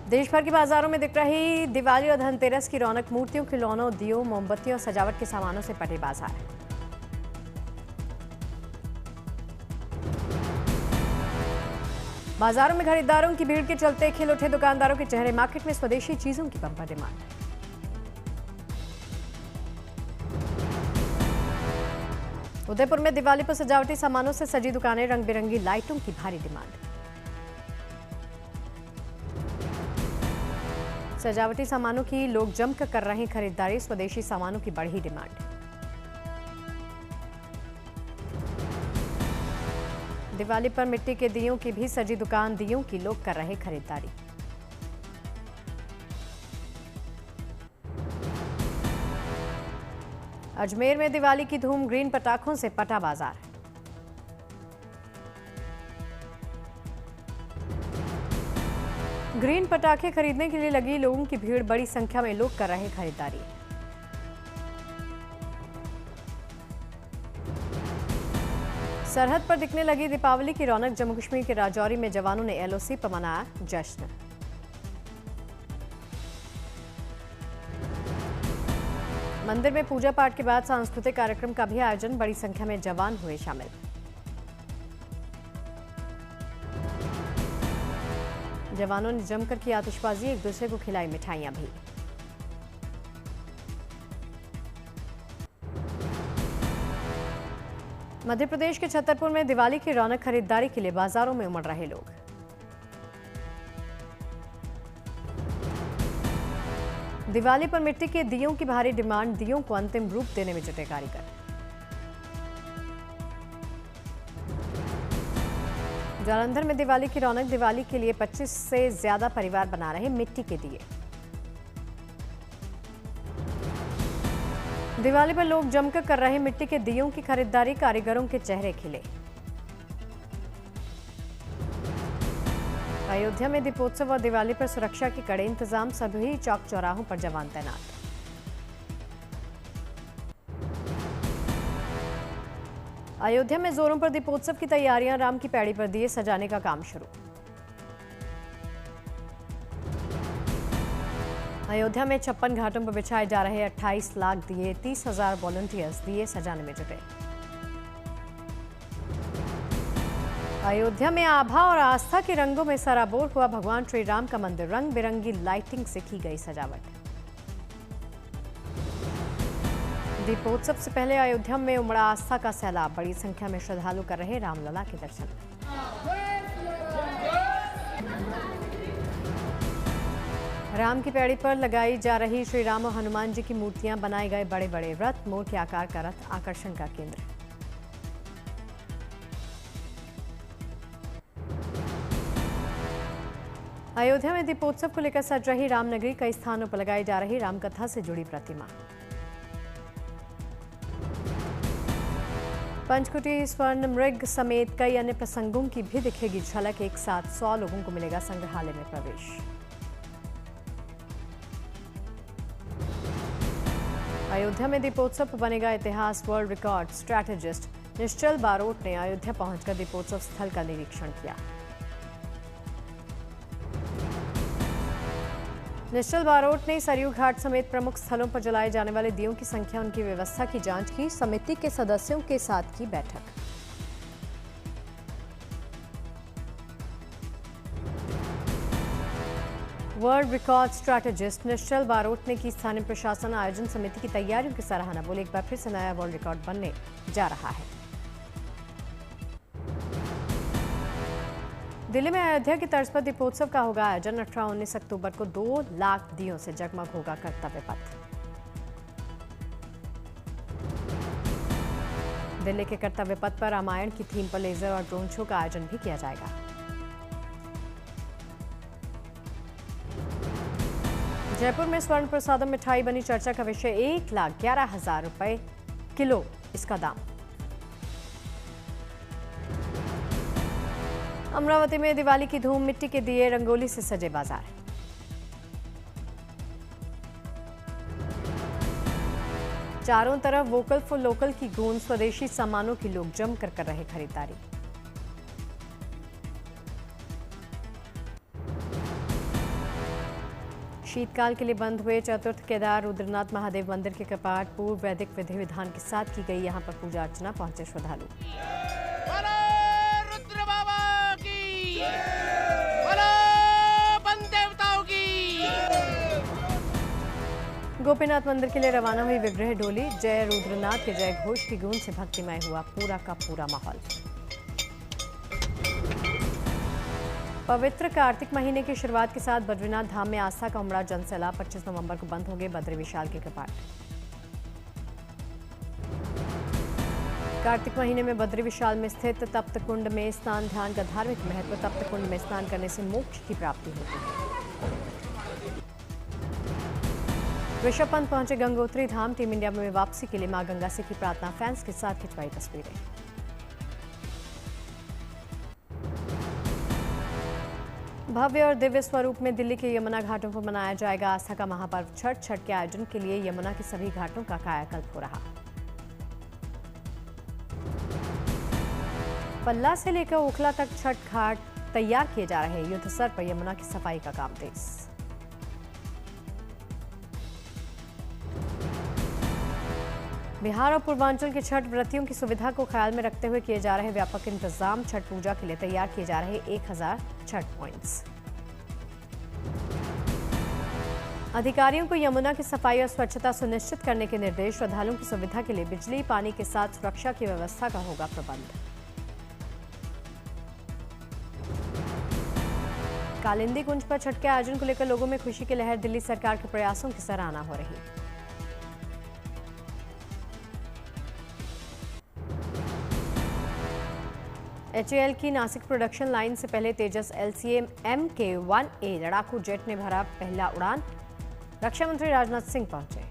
देश भर के बाजारों में दिख रही दिवाली और धनतेरस की रौनक। मूर्तियों, खिलौनों, दियों, मोमबत्तियों और सजावट के सामानों से पटे बाजार। बाजारों में खरीदारों की भीड़ के चलते खिल उठे दुकानदारों के चेहरे। मार्केट में स्वदेशी चीजों की बम्पर डिमांड। उदयपुर में दिवाली पर सजावटी सामानों से सजी दुकानें, रंग बिरंगी लाइटों की भारी डिमांड। सजावटी सामानों की लोग जमकर कर रहे हैं खरीदारी। स्वदेशी सामानों की बढ़ी डिमांड। दिवाली पर मिट्टी के दियों की भी सजी दुकान, दियों की लोग कर रहे खरीदारी। अजमेर में दिवाली की धूम, ग्रीन पटाखों से पटा बाजार। ग्रीन पटाखे खरीदने के लिए लगी लोगों की भीड़। बड़ी संख्या में लोग कर रहे खरीदारी। सरहद पर दिखने लगी दीपावली की रौनक। जम्मू कश्मीर के राजौरी में जवानों ने एलओसी पर मनाया जश्न। मंदिर में पूजा पाठ के बाद सांस्कृतिक कार्यक्रम का भी आयोजन। बड़ी संख्या में जवान हुए शामिल। जवानों ने जमकर की आतिशबाजी, एक दूसरे को खिलाई मिठाइयां भी। मध्य प्रदेश के छतरपुर में दिवाली की रौनक। खरीदारी के लिए बाजारों में उमड़ रहे लोग। दिवाली पर मिट्टी के दियों की भारी डिमांड। दियों को अंतिम रूप देने में जुटे कारीगर। जालंधर में दिवाली की रौनक। दिवाली के लिए 25 से ज्यादा परिवार बना रहे मिट्टी के दिए। दिवाली पर लोग जमकर कर रहे मिट्टी के दियों की खरीदारी। कारीगरों के चेहरे खिले। अयोध्या में दीपोत्सव और दिवाली पर सुरक्षा के कड़े इंतजाम। सभी चौक चौराहों पर जवान तैनात। अयोध्या में जोरों पर दीपोत्सव की तैयारियां। राम की पैड़ी पर दिए सजाने का काम शुरू। अयोध्या में 56 घाटों पर बिछाए जा रहे 28 लाख दिए। 30,000 वॉलंटियर्स दिए सजाने में जुटे। अयोध्या में आभा और आस्था के रंगों में सराबोर हुआ भगवान श्री राम का मंदिर। रंग बिरंगी लाइटिंग से की गई सजावट। दीपोत्सव से पहले अयोध्या में उमड़ा आस्था का सैलाब। बड़ी संख्या में श्रद्धालु कर रहे रामलला के दर्शन। राम की पैड़ी पर लगाई जा रही श्री राम और हनुमान जी की मूर्तियां। बनाए गए बड़े बड़े रथ। मोर के आकार का रथ आकर्षण का केंद्र। अयोध्या में दीपोत्सव को लेकर सज रही रामनगरी। कई स्थानों पर लगाई जा रही रामकथा से जुड़ी प्रतिमा। पंचकुटी स्वर्ण मृग समेत कई अन्य प्रसंगों की भी दिखेगी झलक। एक साथ 100 लोगों को मिलेगा संग्रहालय में प्रवेश। अयोध्या में दीपोत्सव पर बनेगा इतिहास। वर्ल्ड रिकॉर्ड स्ट्रैटेजिस्ट निश्चल बारोट ने अयोध्या पहुंचकर दीपोत्सव स्थल का निरीक्षण किया। निश्चल बारोट ने सरयू घाट समेत प्रमुख स्थलों पर जलाए जाने वाले दियों की संख्या, उनकी व्यवस्था की जांच की। समिति के सदस्यों के साथ की बैठक। वर्ल्ड रिकॉर्ड स्ट्रैटेजिस्ट निश्चल बारोट ने की स्थानीय प्रशासन आयोजन समिति की तैयारियों की सराहना। बोले एक बार फिर से नया वर्ल्ड रिकॉर्ड बनने जा रहा है। दिल्ली में अयोध्या की तर्ज पर दीपोत्सव का होगा आयोजन। 18-19 अक्टूबर को 2 लाख दियों से जगमग होगा कर्तव्य पथ। दिल्ली के कर्तव्य पथ पर रामायण की थीम पर लेजर और ड्रोन शो का आयोजन भी किया जाएगा। जयपुर में स्वर्ण प्रसादम मिठाई बनी चर्चा का विषय। 1,11,000 रुपए किलो इसका दाम। अमरावती में दिवाली की धूम। मिट्टी के दिए, रंगोली से सजे बाजार। चारों तरफ वोकल फॉर लोकल की गूंज। स्वदेशी सामानों की लोग जमकर कर रहे खरीदारी। शीतकाल के लिए बंद हुए चतुर्थ केदार रुद्रनाथ महादेव मंदिर के कपाट पूर्व वैदिक विधि विधान के साथ की गई। यहां पर पूजा अर्चना पहुंचे श्रद्धालु। रुद्र बाबा की, वन देवताओं की। गोपीनाथ मंदिर के लिए रवाना हुई विग्रह डोली। जय रुद्रनाथ के जय घोष की गूंज से भक्तिमय हुआ पूरा का पूरा माहौल। पवित्र कार्तिक महीने की शुरुआत के साथ बद्रीनाथ धाम में आस्था का उमड़ा जनसैलाब। 25 नवंबर को बंद होंगे बद्री विशाल के कपाट। कार्तिक महीने में बद्री विशाल में स्थित तप्त कुंड में स्नान ध्यान का धार्मिक महत्व। तप्त कुंड में स्नान करने से मोक्ष की प्राप्ति होती है। ऋषभ पंत पहुंचे गंगोत्री धाम। टीम इंडिया में वापसी के लिए मां गंगा से की प्रार्थना। फैंस के साथ खिंचवाई तस्वीरें। भव्य और दिव्य स्वरूप में दिल्ली के यमुना घाटों पर मनाया जाएगा आस्था का महापर्व छठ। छठ के आयोजन के लिए यमुना के सभी घाटों का कायाकल्प हो रहा। पल्ला से लेकर ओखला तक छठ घाट तैयार किए जा रहे हैं। युद्ध स्तर पर यमुना की सफाई का काम तेज। बिहार और पूर्वांचल के छठ व्रतियों की सुविधा को ख्याल में रखते हुए किए जा रहे व्यापक इंतजाम। छठ पूजा के लिए तैयार किए जा रहे 1000 छठ पॉइंट्स। अधिकारियों को यमुना की सफाई और स्वच्छता सुनिश्चित करने के निर्देश। श्रद्धालुओं की सुविधा के लिए बिजली पानी के साथ सुरक्षा की व्यवस्था का होगा प्रबंध। कालिंदी कुंज पर छठ के आयोजन को लेकर लोगों में खुशी की लहर। दिल्ली सरकार के प्रयासों की सराहना हो रही। HAL की नासिक प्रोडक्शन लाइन से पहले तेजस LCA Mk-1A लड़ाकू जेट ने भरा पहला उड़ान। रक्षा मंत्री राजनाथ सिंह पहुंचे।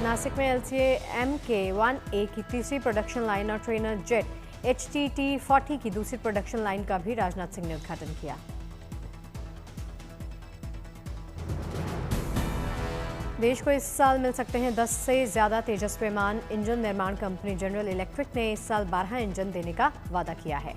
नासिक में LCA Mk-1A की तीसरी प्रोडक्शन लाइन और ट्रेनर जेट HTT-40 की दूसरी प्रोडक्शन लाइन का भी राजनाथ सिंह ने उद्घाटन किया। देश को इस साल मिल सकते हैं 10 से ज्यादा तेजस विमान। इंजन निर्माण कंपनी जनरल इलेक्ट्रिक ने इस साल 12 इंजन देने का वादा किया है।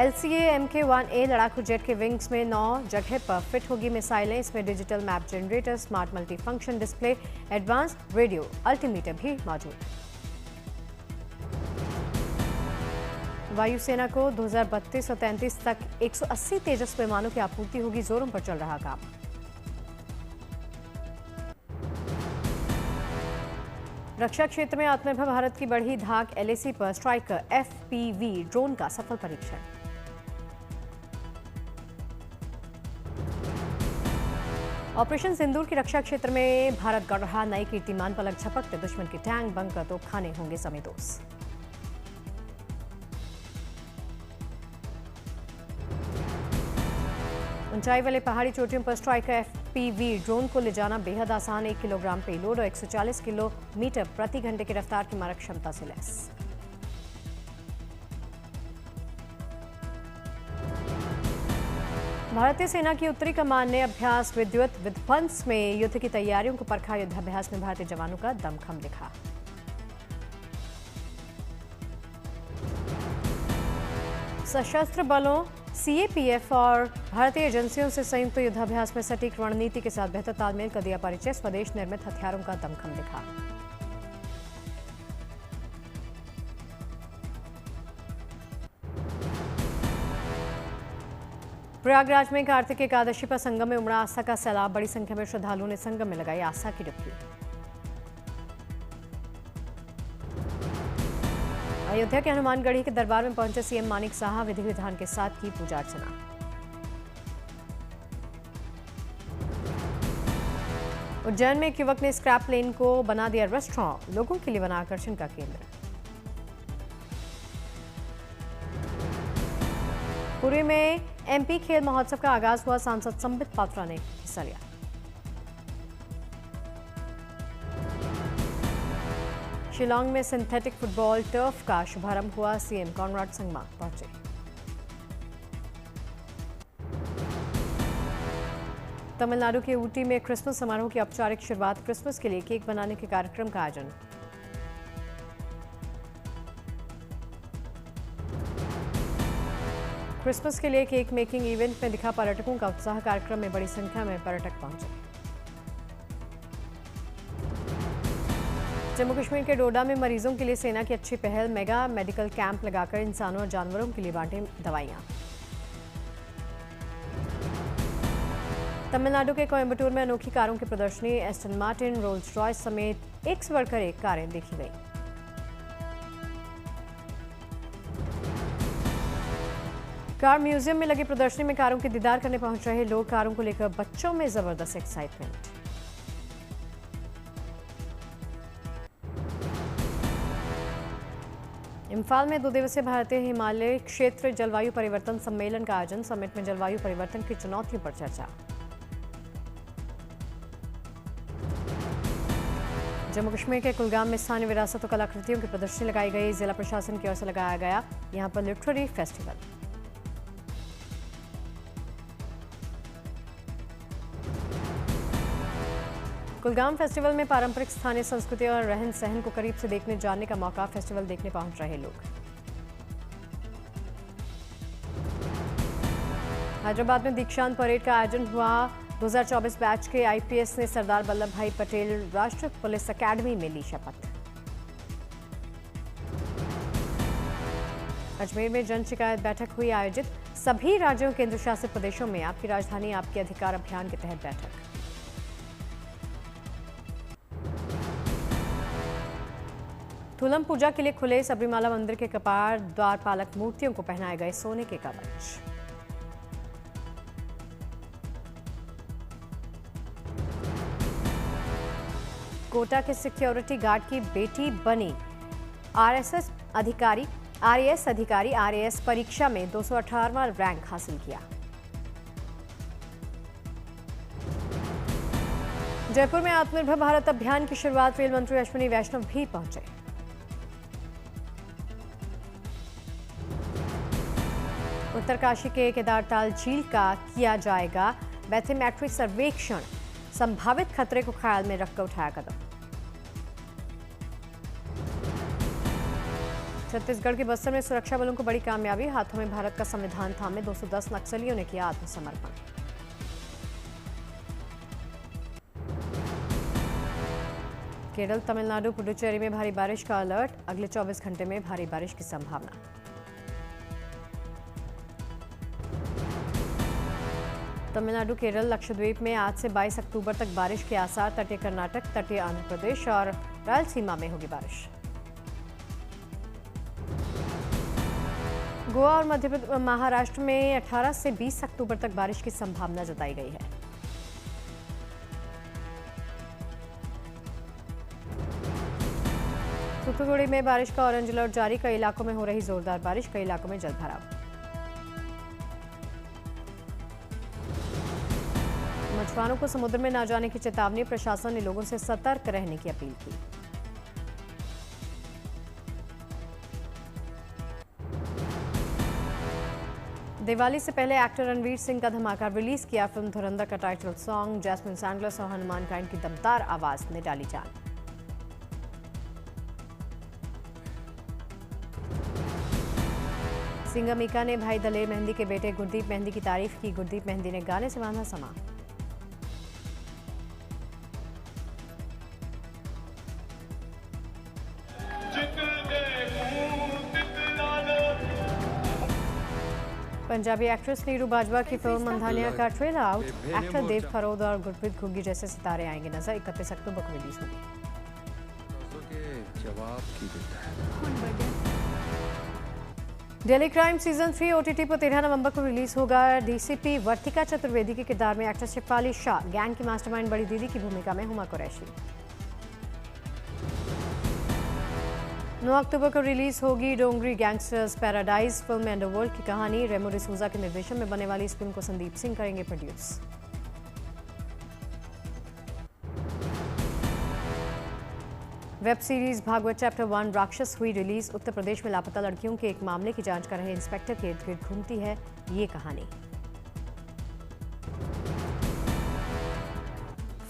LCA Mk-1A लड़ाकू जेट के विंग्स में 9 जगह पर फिट होगी मिसाइलें। इसमें digital map generator, smart multi function display, advance radio altimeter भी मौजूद। वायुसेना को 2032 और 33 तक 180 तेजस विमानों की आपूर्ति होगी। जोरों पर चल रहा काम। रक्षा क्षेत्र में आत्मनिर्भर भारत की बढ़ी धाक। LAC पर स्ट्राइकर FPV ड्रोन का सफल परीक्षण। ऑपरेशन सिंदूर की रक्षा क्षेत्र में भारत गढ़ रहा नई कीर्तिमान। पलक झपकते दुश्मन के टैंक बंकर तोपखाने होंगे समेतोस। ऊंचाई वाले पहाड़ी चोटियों पर स्ट्राइकर FPV ड्रोन को ले जाना बेहद आसान। 1 किलोग्राम पेलोड और 140 किलोमीटर प्रति घंटे की रफ्तार की मारक क्षमता से लैस। भारतीय सेना की उत्तरी कमान ने अभ्यास विद्युत विध्वंस में युद्ध की तैयारियों को परखा। युद्धाभ्यास में भारतीय जवानों का दमखम दिखा। सशस्त्र बलों CAPF और भारतीय एजेंसियों से संयुक्त युद्धाभ्यास में सटीक रणनीति के साथ बेहतर तालमेल का दिया परिचय। स्वदेश निर्मित हथियारों का दमखम दिखा। प्रयागराज में कार्तिक एकादशी पर संगम में उमड़ा आस्था का सैलाब। बड़ी संख्या में श्रद्धालुओं ने संगम में लगाई आस्था की डुबकी। अयोध्या के हनुमानगढ़ी के दरबार में पहुंचे CM मानिक साहा। विधि विधान के साथ की पूजा अर्चना। उज्जैन में एक युवक ने स्क्रैप लेन को बना दिया रेस्टोरेंट। लोगों के लिए बना आकर्षण का केंद्र। पुरी में MP खेल महोत्सव का आगाज हुआ। सांसद संबित पात्रा ने हिस्सा लिया। शिलांग में सिंथेटिक फुटबॉल टर्फ का शुभारंभ हुआ। CM कॉनराड संगमा पहुंचे। तमिलनाडु के ऊटी में क्रिसमस समारोह की औपचारिक शुरुआत। क्रिसमस के लिए केक बनाने के कार्यक्रम का आयोजन। क्रिसमस के लिए केक मेकिंग इवेंट में दिखा पर्यटकों का उत्साह। कार्यक्रम में बड़ी संख्या में पर्यटक पहुंचे। जम्मू कश्मीर के डोडा में मरीजों के लिए सेना की अच्छी पहल। मेगा मेडिकल कैंप लगाकर इंसानों और जानवरों के लिए बांटें दवाइयां। तमिलनाडु के कोयम्बटूर में अनोखी कारों की प्रदर्शनी। एस्टन मार्टिन, रोल्स रॉयस समेत एक से बढ़कर एक कारें देखी गई। कार म्यूजियम में लगी प्रदर्शनी में कारों के दीदार करने पहुंच रहे लोग। कारों को लेकर बच्चों में जबरदस्त एक्साइटमेंट। इम्फाल में 2 दिवसीय भारतीय हिमालय क्षेत्र जलवायु परिवर्तन सम्मेलन का आयोजन। समिट में जलवायु परिवर्तन की चुनौतियों पर चर्चा। जम्मू कश्मीर के कुलगाम में स्थानीय विरासत और कलाकृतियों की प्रदर्शनी लगाई गई। जिला प्रशासन की ओर से लगाया गया यहां पर लिटरेरी फेस्टिवल। कुलगाम फेस्टिवल में पारंपरिक स्थानीय संस्कृति और रहन सहन को करीब से देखने जानने का मौका। फेस्टिवल देखने पहुंच रहे लोग। हैदराबाद में दीक्षांत परेड का आयोजन हुआ। 2024 बैच के आईपीएस ने सरदार वल्लभ भाई पटेल राष्ट्रीय पुलिस अकेडमी में ली शपथ। अजमेर में जन शिकायत बैठक हुई आयोजित। सभी राज्यों केंद्र शासित प्रदेशों में आपकी राजधानी आपके अधिकार अभियान के तहत बैठक। थूलम पूजा के लिए खुले सबरीमाला मंदिर के कपाट। द्वारपालक मूर्तियों को पहनाए गए सोने के कवच। कोटा के सिक्योरिटी गार्ड की बेटी बनी आरएएस अधिकारी। आरएएस परीक्षा में 218वां रैंक हासिल किया। जयपुर में आत्मनिर्भर भारत अभियान की शुरुआत। रेल मंत्री अश्विनी वैष्णव भी पहुंचे। उत्तरकाशी के केदारताल झील का किया जाएगा बैथीमेट्री सर्वेक्षण। संभावित खतरे को ख्याल में रखकर उठाया कदम। छत्तीसगढ़ के बस्तर में सुरक्षा बलों को बड़ी कामयाबी। हाथों में भारत का संविधान थामे 210 नक्सलियों ने किया आत्मसमर्पण। केरल, तमिलनाडु, पुडुचेरी में भारी बारिश का अलर्ट। अगले 24 घंटे में भारी बारिश की संभावना। तमिलनाडु, केरल, लक्षद्वीप में आज से 22 अक्टूबर तक बारिश के आसार। तटीय कर्नाटक, तटीय आंध्र प्रदेश और रायलसीमा में होगी बारिश। गोवा और महाराष्ट्र में 18 से 20 अक्टूबर तक बारिश की संभावना जताई गई है। तूतुकुड़ी में बारिश का ऑरेंज अलर्ट जारी। कई इलाकों में हो रही जोरदार बारिश। कई इलाकों में जलभराव। मछुआरों को समुद्र में न जाने की चेतावनी। प्रशासन ने लोगों से सतर्क रहने की अपील की। दिवाली से पहले एक्टर रणवीर सिंह का धमाका रिलीज किया। फिल्म धुरंधर का टाइटल सॉन्ग जैस्मिन सैंडलर्स और हनुमान काइंड की दमदार आवाज ने डाली जान। सिंगर मीका ने भाई दलेर मेहंदी के बेटे गुरदीप मेहंदी की तारीफ की। गुरदीप मेहंदी ने गाने से बांधा समा। पंजाबी एक्ट्रेस नीरू बाजवा की फिल्म मंधानिया का ट्रेलर आउट। एक्टर देव खरोद और गुरप्रीत घुग्गी जैसे सितारे आएंगे नजर। 31 अक्टूबर को रिलीज होगी। डेली क्राइम सीजन 3 ओटीटी पर 13 नवंबर को रिलीज होगा। डीसीपी वर्तिका चतुर्वेदी के किरदार में एक्टर शिफाली शाह, गैंग की मास्टरमाइंड बड़ी दीदी की भूमिका में हुमा कुरैशी। 9 अक्टूबर को रिलीज होगी डोंगरी गैंगस्टर्स पैराडाइज। फिल्म में अंडरवर्ल्ड की कहानी। रेमो डिसूजा के निर्देशन में बनने वाली इस फिल्म को संदीप सिंह करेंगे produce. Web series Bhagwat chapter 1 राक्षस हुई रिलीज। उत्तर प्रदेश में लापता लड़कियों के एक मामले की जांच कर रहे इंस्पेक्टर के इर्द गिर्द घूमती है ये कहानी।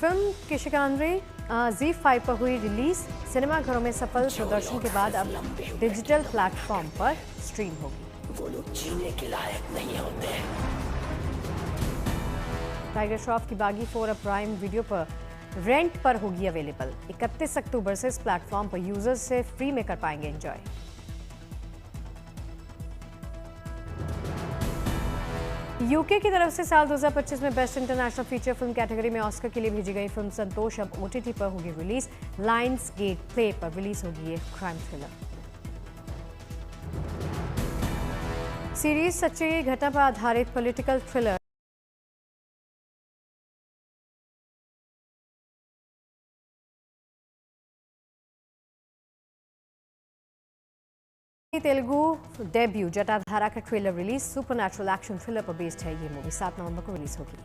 फिल्म किशकांद्री ZEE5 पर हुई रिलीज। सिनेमाघरों में सफल प्रदर्शन के बाद अब डिजिटल प्लेटफॉर्म पर स्ट्रीम होगी। वो लोग जीने के लायक नहीं होते। टाइगर श्रॉफ की बागी 4 अब प्राइम वीडियो पर रेंट पर होगी अवेलेबल। 31 अक्टूबर से इस प्लेटफॉर्म पर यूजर्स से फ्री में कर पाएंगे एंजॉय। यूके की तरफ से साल 2025 में best international feature film category में ऑस्कर के लिए भेजी गई फिल्म संतोष अब ओटीटी पर होगी रिलीज। लायंस गेट प्ले पर रिलीज होगी ये क्राइम थ्रिलर। सीरीज सच्ची घटना पर आधारित political thriller Telugu debut Jatadhara का trailer release. Supernatural action thriller पर बेस्ड है ये मूवी। 7 नवंबर को रिलीज होगी।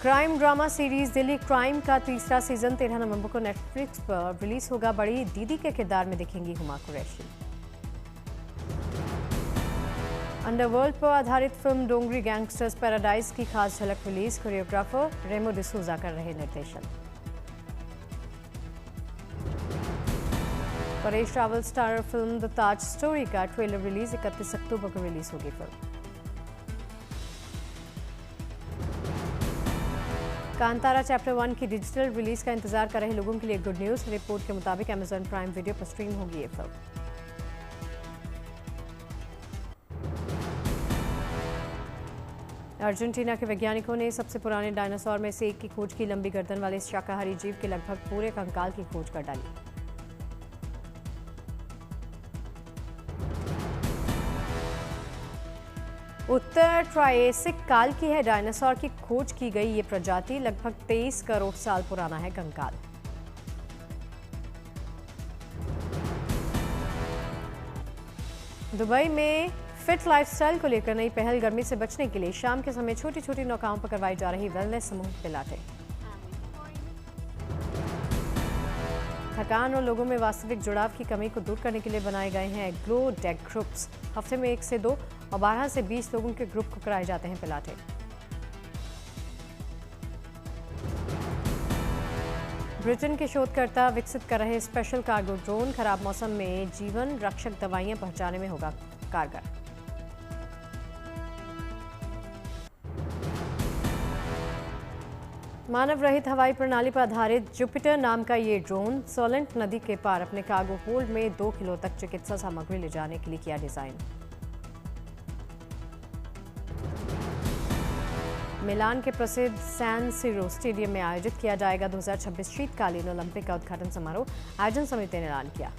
Crime drama series Delhi crime का तीसरा सीजन 13 नवंबर को नेटफ्लिक्स पर रिलीज होगा। बड़ी दीदी के किरदार में दिखेंगी हुमा कुरैशी। अंडरवर्ल्ड पर आधारित फिल्म डोंगरी गैंगस्टर्स पैराडाइज की खास झलक रिलीज। कोरियोग्राफर रेमो डिसूजा कर रहे निर्देशन। Paresh Rawal starrer film the Taj story का ट्रेलर रिलीज। 31 अक्टूबर को रिलीज होगी फिल्म। कांतारा चैप्टर 1 की डिजिटल रिलीज का इंतजार कर रहे लोगों के लिए गुड न्यूज। रिपोर्ट के मुताबिक अमेजॉन प्राइम वीडियो पर स्ट्रीम होगी ये फिल्म। अर्जेंटीना के वैज्ञानिकों ने सबसे पुराने डायनासोर में से एक की खोज की। लंबी गर्दन वाले इस शाकाहारी जीव के लगभग पूरे कंकाल की खोज कर डाली। उत्तर ट्रायसिक काल की है डायनासोर की खोज की गई ये प्रजाति। लगभग 23 करोड़ साल पुराना है कंकाल। दुबई में फिट लाइफस्टाइल को लेकर नई पहल। गर्मी से बचने के लिए शाम के समय छोटी छोटी नौकाओं पर करवाई जा रही वेलनेस समूह पिलाटे। थकान और लोगों में वास्तविक जुड़ाव की कमी को दूर करने के लिए बनाए गए हैं ग्लो डेक ग्रुप्स। हफ्ते में 1 से 2 और 12 से 20 लोगों के ग्रुप को कराए जाते हैं पिलाटे। ब्रिटेन के शोधकर्ता विकसित कर रहे स्पेशल कार्गो ड्रोन खराब मौसम में जीवन रक्षक दवाइयां पहुंचाने में होगा कारगर। मानव रहित हवाई प्रणाली पर आधारित जुपिटर नाम का ये ड्रोन सोलेंट नदी के पार अपने कार्गो होल्ड में 2 किलो तक चिकित्सा सामग्री ले जाने के लिए किया डिजाइन। मिलान के प्रसिद्ध सैन सिरो स्टेडियम में आयोजित किया जाएगा 2026 शीतकालीन ओलंपिक का उद्घाटन समारोह। आयोजन समिति ने ऐलान किया।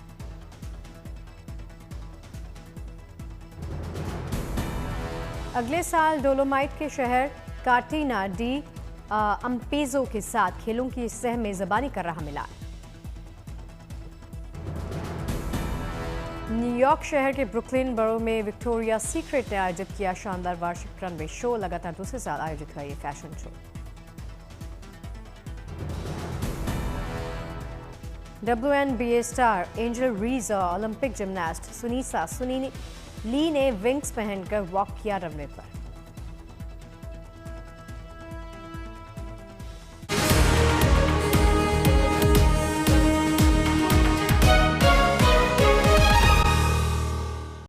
अगले साल डोलोमाइट के शहर कार्टिना डी अम्पेजो के साथ खेलों की सह मेजबानी कर रहा मिलान। न्यूयॉर्क शहर के ब्रुकलिन बरो में विक्टोरिया सीक्रेट ने आयोजित किया शानदार वार्षिक रनवे शो। लगातार दूसरे साल आयोजित हुआ ये fashion show. WNBA star Angel Reese और ओलंपिक जिमनास्ट सुनीसा सुनी ली ने विंग्स पहनकर वॉक किया रनवे पर।